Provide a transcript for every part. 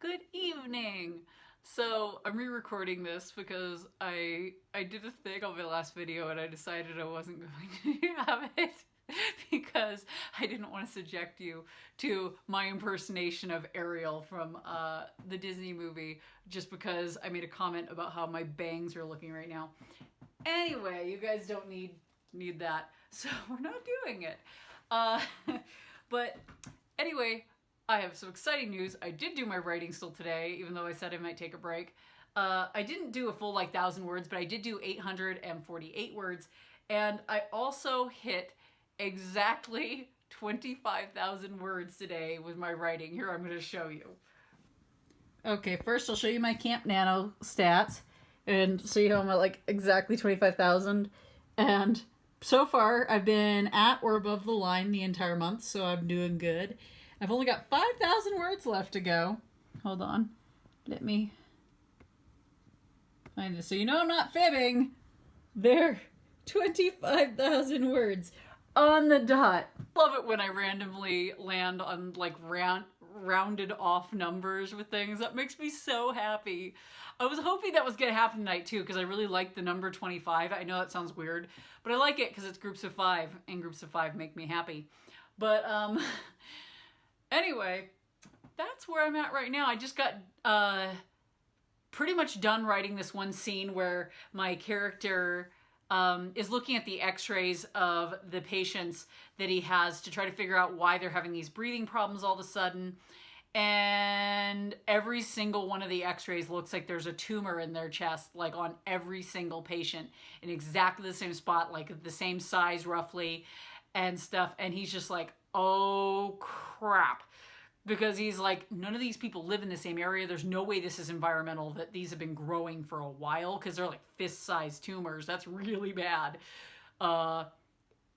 Good evening. So I'm re-recording this because I did a thing on my last video and I decided I wasn't going to have it because I didn't want to subject you to my impersonation of Ariel from the Disney movie just because I made a comment about how my bangs are looking right now. Anyway, you guys don't need that, so we're not doing it. But anyway, I have some exciting news. I did do my writing still today, even though I said I might take a break. I didn't do a full 1,000 words, but I did do 848 words. And I also hit exactly 25,000 words today with my writing. Here, I'm going to show you. Okay, first I'll show you my Camp Nano stats and see how I'm at like exactly 25,000. And so far, I've been at or above the line the entire month, so I'm doing good. I've only got 5,000 words left to go. Hold on. Let me find this. So you know I'm not fibbing. There. 25,000 words on the dot. Love it when I randomly land on like rounded off numbers with things. That makes me so happy. I was hoping that was going to happen tonight too because I really like the number 25. I know that sounds weird, but I like it because it's groups of 5 and groups of 5 make me happy. But anyway, that's where I'm at right now. I just got pretty much done writing this one scene where my character is looking at the x-rays of the patients that he has to try to figure out why they're having these breathing problems all of a sudden. And every single one of the x-rays looks like there's a tumor in their chest, like on every single patient in exactly the same spot, like the same size roughly and stuff. And he's just like, oh crap. Because he's like, none of these people live in the same area. There's no way this is environmental, that these have been growing for a while because they're like fist-sized tumors. That's really bad.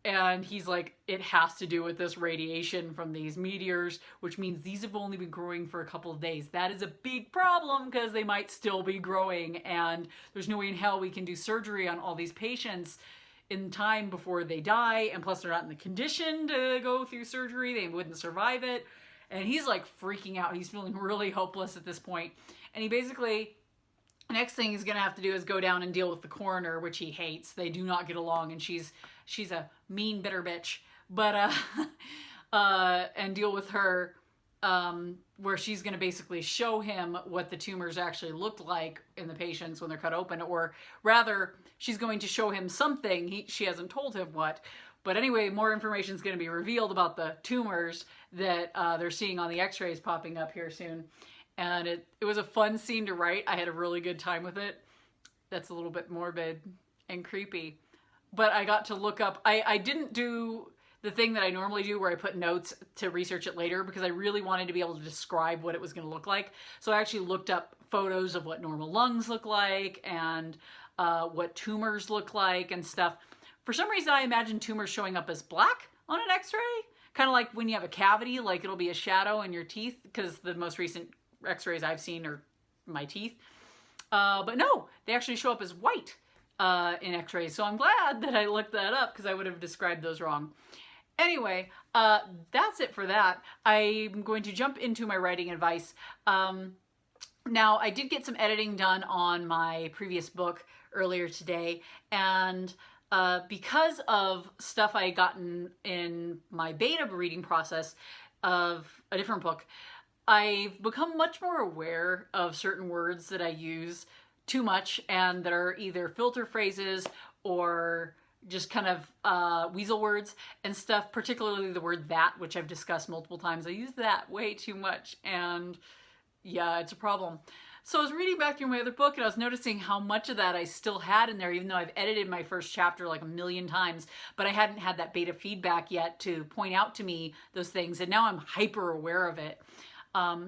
And he's like, it has to do with this radiation from these meteors, which means these have only been growing for a couple of days. That is a big problem because they might still be growing and there's no way in hell we can do surgery on all these patients in time before they die. And plus they're not in the condition to go through surgery. They wouldn't survive it. And he's like freaking out. He's feeling really hopeless at this point. And he basically, next thing he's gonna have to do is go down and deal with the coroner, which he hates. They do not get along, and she's a mean, bitter bitch. But and deal with her, where she's gonna basically show him what the tumors actually looked like in the patients when they're cut open, or rather, she's going to show him something. She hasn't told him what. But anyway, more information is going to be revealed about the tumors that they're seeing on the x-rays popping up here soon. And it was a fun scene to write. I had a really good time with it. That's a little bit morbid and creepy. But I got to look up. I didn't do the thing that I normally do where I put notes to research it later because I really wanted to be able to describe what it was going to look like. So I actually looked up photos of what normal lungs look like and what tumors look like and stuff. For some reason, I imagine tumors showing up as black on an x-ray. Kind of like when you have a cavity, like it'll be a shadow in your teeth, because the most recent x-rays I've seen are my teeth. But no, they actually show up as white in x-rays. So I'm glad that I looked that up because I would have described those wrong. Anyway, that's it for that. I'm going to jump into my writing advice. Now, I did get some editing done on my previous book earlier today, and because of stuff I had gotten in my beta reading process of a different book, I've become much more aware of certain words that I use too much and that are either filter phrases or just kind of weasel words and stuff, particularly the word that, which I've discussed multiple times. I use that way too much, and yeah, it's a problem. So I was reading back through my other book and I was noticing how much of that I still had in there, even though I've edited my first chapter like 1,000,000 times, but I hadn't had that beta feedback yet to point out to me those things. And now I'm hyper aware of it.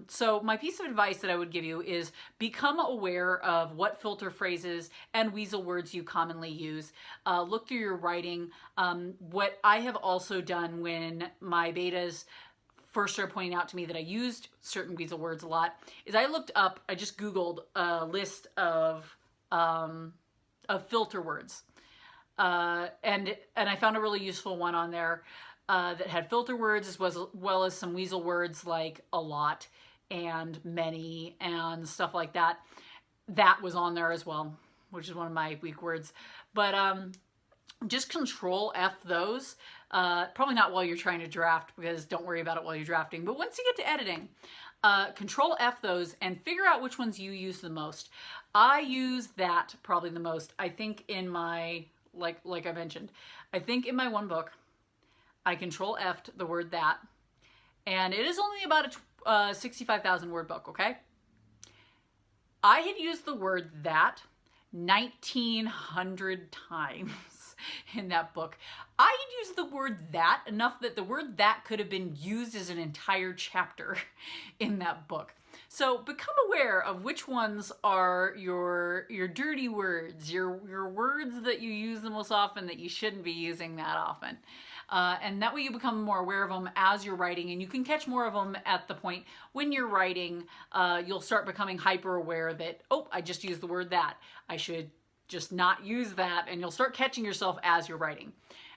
So my piece of advice that I would give you is become aware of what filter phrases and weasel words you commonly use. Look through your writing. What I have also done when my betas first started pointing out to me that I used certain weasel words a lot is I just Googled a list of filter words. And I found a really useful one on there that had filter words as well as some weasel words like a lot and many and stuff like that. That was on there as well, which is one of my weak words. But just Control F those. Probably not while you're trying to draft, because don't worry about it while you're drafting. But once you get to editing, Control F those and figure out which ones you use the most. I use that probably the most. I think in my, like I mentioned, I think in my one book, I Control F'd the word that. And it is only about a 65,000 word book, okay? I had used the word that 1,900 times in that book. I had used the word that enough that the word that could have been used as an entire chapter in that book. So become aware of which ones are your dirty words, your words that you use the most often that you shouldn't be using that often. And that way you become more aware of them as you're writing, and you can catch more of them at the point when you're writing. You'll start becoming hyper aware that, oh, I just used the word that. I should just not use that, and you'll start catching yourself as you're writing.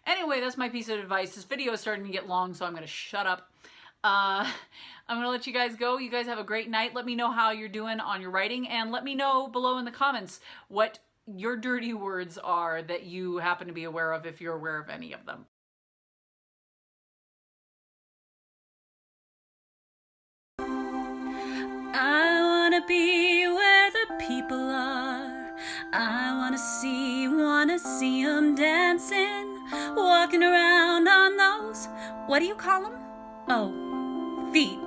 Anyway, that's my piece of advice. This video is starting to get long, so I'm going to shut up. I'm going to let you guys go. You guys have a great night. Let me know how you're doing on your writing, and let me know below in the comments what your dirty words are that you happen to be aware of, if you're aware of any of them. I wanna be where the people are. I wanna see them dancing, walking around on those, what do you call them? Oh, feet.